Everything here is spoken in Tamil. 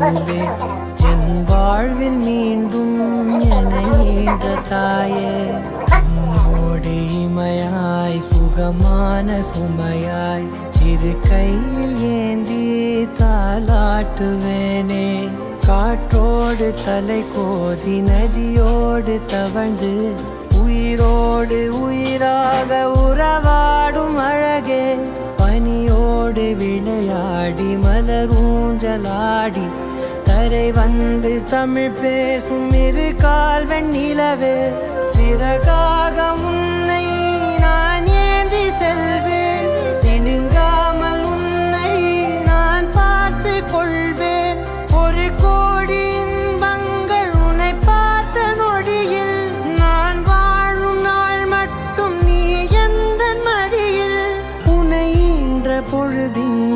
தருவேன் என் வாழ்வில் மீண்டும் என்னை ஈன்ற தாயே. உன்னோடு இமையாய் சுகமான சுமையாய் சிறு கையில் ஏந்தி தாலாட்டுவேனே. காற்றோடு தலை கோதி நதியோடு தவழ்ந்து உயிரோடு உயிராக உறவாடும் அழகே. பனியோடு விளையாடி மலர் ஊஞ்சலாடி தரை வந்து தமிழ் பேசும் இரு கால் வெண்ணிலவே. சிறகாக உன்னை நான் ஏந்தி செல்வேன்.